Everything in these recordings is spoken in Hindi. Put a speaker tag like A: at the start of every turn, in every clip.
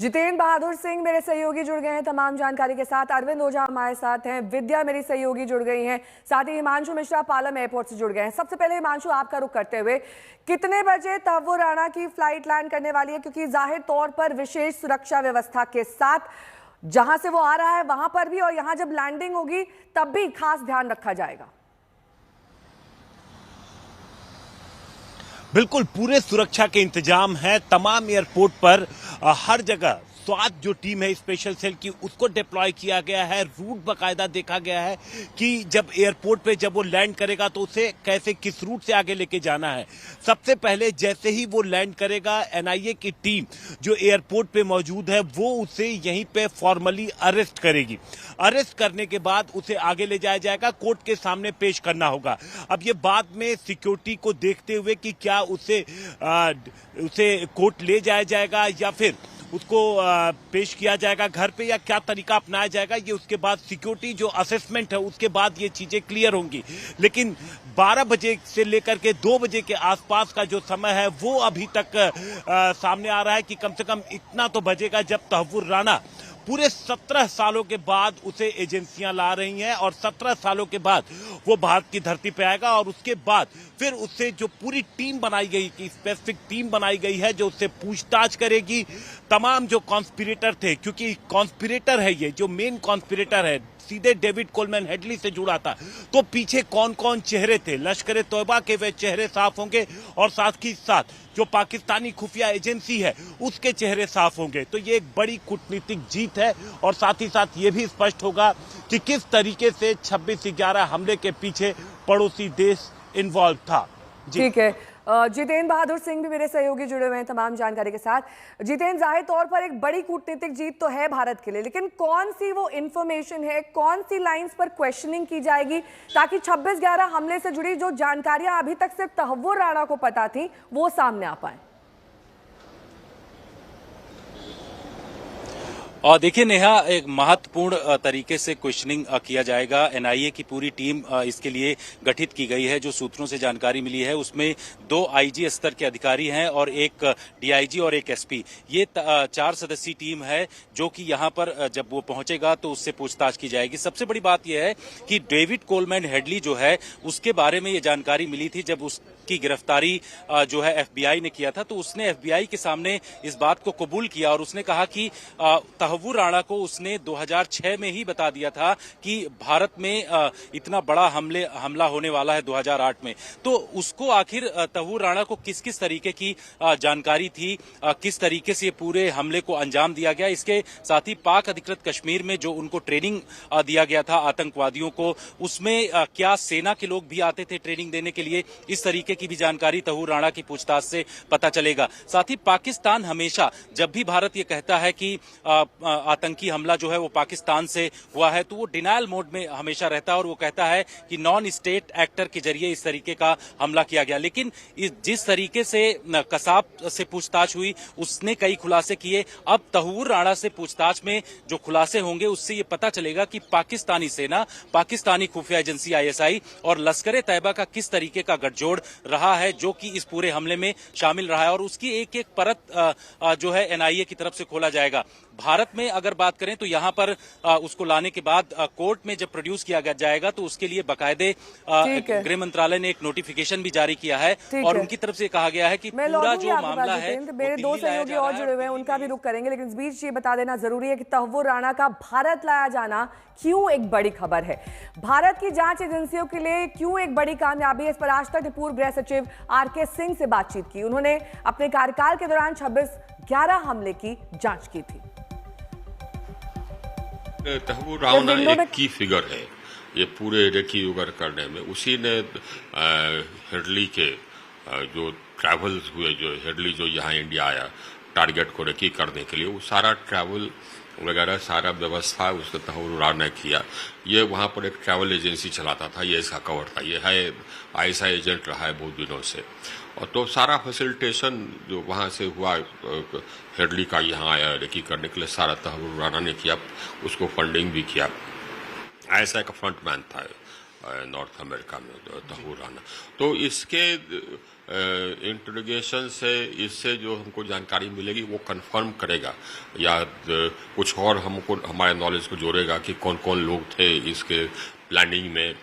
A: जितेंद्र बहादुर सिंह मेरे सहयोगी जुड़ गए हैं तमाम जानकारी के साथ। अरविंद ओझा हमारे साथ हैं, विद्या मेरी सहयोगी जुड़ गई हैं, साथ ही हिमांशु मिश्रा पालम एयरपोर्ट से जुड़ गए हैं। सबसे पहले हिमांशु, आपका रुख करते हुए, कितने बजे तहव्वुर राणा की फ्लाइट लैंड करने वाली है? क्योंकि जाहिर तौर पर विशेष सुरक्षा व्यवस्था के साथ जहां से वो आ रहा है वहां पर भी, और यहां जब लैंडिंग होगी तब भी खास ध्यान रखा जाएगा।
B: बिल्कुल पूरे सुरक्षा के इंतजाम है तमाम एयरपोर्ट पर। हर जगह स्वात जो टीम है स्पेशल सेल की उसको डिप्लॉय किया गया है। रूट बाकायदा देखा गया है कि जब एयरपोर्ट पे जब वो लैंड करेगा तो उसे कैसे किस रूट से आगे लेके जाना है। सबसे पहले जैसे ही वो लैंड करेगा एनआईए की टीम जो एयरपोर्ट पे मौजूद है वो उसे यहीं पे फॉर्मली अरेस्ट करेगी। अरेस्ट करने के बाद उसे आगे ले जाया जाएगा, कोर्ट के सामने पेश करना होगा। अब ये बाद में सिक्योरिटी को देखते हुए कि क्या उसे कोर्ट ले जाया जाएगा या फिर उसको पेश किया जाएगा घर पे, या क्या तरीका अपनाया जाएगा, ये उसके बाद सिक्योरिटी जो असेसमेंट है उसके बाद ये चीजें क्लियर होंगी। लेकिन 12 बजे से लेकर के 2 बजे के आसपास का जो समय है वो अभी तक सामने आ रहा है कि कम से कम इतना तो बजेगा जब तहव्वुर राणा पूरे 17 सालों के बाद उसे एजेंसियां ला रही हैं और 17 सालों के बाद वो भारत की धरती पे आएगा। और उसके बाद फिर उससे जो पूरी टीम बनाई गई, की स्पेसिफिक टीम बनाई गई है जो उससे पूछताछ करेगी। तमाम जो कॉन्स्पिरेटर थे, क्योंकि कॉन्स्पिरेटर है ये, जो मेन कॉन्स्पिरेटर है सीधे डेविड कोलमैन हेडली से जुड़ा था, तो पीछे कौन कौन चेहरे थे, लश्कर ए तौबा के वे चेहरे साफ होंगे और साथ ही साथ जो पाकिस्तानी खुफिया एजेंसी है उसके चेहरे साफ होंगे। तो ये एक बड़ी कूटनीतिक जीत है और साथ ही साथ ये भी स्पष्ट होगा कि किस तरीके से 26/11 हमले के पीछे पड़ोसी देश इन्वॉल्व था।
A: ठीक है, जितेंद्र बहादुर सिंह भी मेरे सहयोगी जुड़े हुए हैं तमाम जानकारी के साथ। जितेंद्र, जाहिर तौर पर एक बड़ी कूटनीतिक जीत तो है भारत के लिए, लेकिन कौन सी वो इंफॉर्मेशन है, कौन सी लाइंस पर क्वेश्चनिंग की जाएगी ताकि 26/11 हमले से जुड़ी जो जानकारियां अभी तक सिर्फ तहव्वुर राणा को पता थी वो सामने आ पाए?
C: और देखिए नेहा, एक महत्वपूर्ण तरीके से क्वेश्चनिंग किया जाएगा। एनआईए की पूरी टीम इसके लिए गठित की गई है। जो सूत्रों से जानकारी मिली है उसमें 2 आईजी स्तर के अधिकारी हैं और एक डीआईजी और एक एसपी। ये 4 सदस्यीय टीम है जो कि यहाँ पर जब वो पहुंचेगा तो उससे पूछताछ की जाएगी। सबसे बड़ी बात यह है कि डेविड कोलमैन हेडली जो है उसके बारे में ये जानकारी मिली थी जब उसकी गिरफ्तारी जो है एफबीआई ने किया था, तो उसने एफबीआई के सामने इस बात को कबूल किया और उसने कहा कि तहव्वुर राणा को उसने 2006 में ही बता दिया था कि भारत में इतना बड़ा हमला होने वाला है 2008 में। तो उसको आखिर तहव्वुर राणा को किस किस तरीके की जानकारी थी, किस तरीके से पूरे हमले को अंजाम दिया गया। इसके साथ ही पाक अधिकृत कश्मीर में जो उनको ट्रेनिंग दिया गया था आतंकवादियों को, उसमें क्या सेना के लोग भी आते थे ट्रेनिंग देने के लिए, इस तरीके की भी जानकारी तहव्वुर राणा की पूछताछ से पता चलेगा। साथ ही पाकिस्तान हमेशा जब भी भारत ये कहता है कि आतंकी हमला जो है वो पाकिस्तान से हुआ है तो वो डिनायल मोड में हमेशा रहता है और वो कहता है कि नॉन स्टेट एक्टर के जरिए इस तरीके का हमला किया गया। लेकिन जिस तरीके से कसाब से पूछताछ हुई उसने कई खुलासे किए। अब तहव्वुर राणा से पूछताछ में जो खुलासे होंगे उससे ये पता चलेगा कि पाकिस्तानी सेना, पाकिस्तानी खुफिया एजेंसी आईएसआई और लश्कर ए तैयबा का किस तरीके का गठजोड़ रहा है जो कि इस पूरे हमले में शामिल रहा है, और उसकी एक एक परत जो है एनआईए की तरफ से खोला जाएगा। भारत में अगर बात करें तो यहाँ पर उसको लाने के बाद कोर्ट में जब प्रोड्यूस किया जाएगा तो उसके लिए बाकायदे गृह मंत्रालय ने एक नोटिफिकेशन भी जारी किया है और उनकी तरफ से कहा गया है कि पूरा जो मामला है,
A: मेरे 2 सहयोगी और जुड़े हुए हैं उनका भी रुख करेंगे, लेकिन इस बीच ये बता देना जरूरी है कि तहव्वुर राणा का भारत लाया जाना क्यों एक बड़ी खबर है, भारत की जांच एजेंसियों के लिए क्यों एक बड़ी कामयाबी है। इस पर आज तक पूर्व गृह सचिव आरके सिंह से बातचीत की। उन्होंने अपने कार्यकाल के दौरान 26/11 हमले की जांच की थी।
D: तहव्वुर राणा एक की फिगर है ये पूरे रेकी उगर करने में। उसी ने हेडली के जो ट्रैवल्स हुए, जो हेडली जो यहाँ इंडिया आया टारगेट को रेकी करने के लिए, वो सारा ट्रैवल वगैरह सारा व्यवस्था उसने तहव्वुर राणा ने किया। ये वहाँ पर एक ट्रैवल एजेंसी चलाता था, ये इसका कवर था, ये है आईएसआई एजेंट रहा है बहुत दिनों से। और तो सारा फैसिलिटेशन जो वहाँ से हुआ हेडली का यहाँ आया रेकी करने के लिए सारा तहव्वुर राणा ने किया, उसको फंडिंग भी किया। आईएसआई का फ्रंटमैन था नॉर्थ अमेरिका में तहव्वुर राणा। तो इसके इंट्रोगेशन से इससे जो हमको जानकारी मिलेगी वो कंफर्म करेगा या कुछ और हमको हमारे नॉलेज को जोड़ेगा कि कौन कौन लोग थे इसके प्लानिंग में,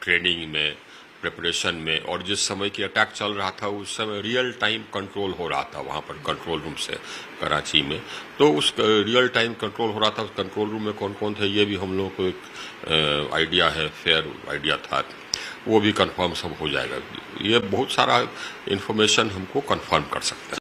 D: ट्रेनिंग में, प्रिपरेशन में। और जिस समय की अटैक चल रहा था उस समय रियल टाइम कंट्रोल हो रहा था वहाँ पर कंट्रोल रूम से कराची में, तो उस रियल टाइम कंट्रोल हो रहा था। उस कंट्रोल रूम में कौन कौन थे ये भी हम लोगों को एक आइडिया है, फेयर आइडिया था, वो भी कंफर्म सब हो जाएगा। ये बहुत सारा इन्फॉर्मेशन हमको कंफर्म कर सकता है।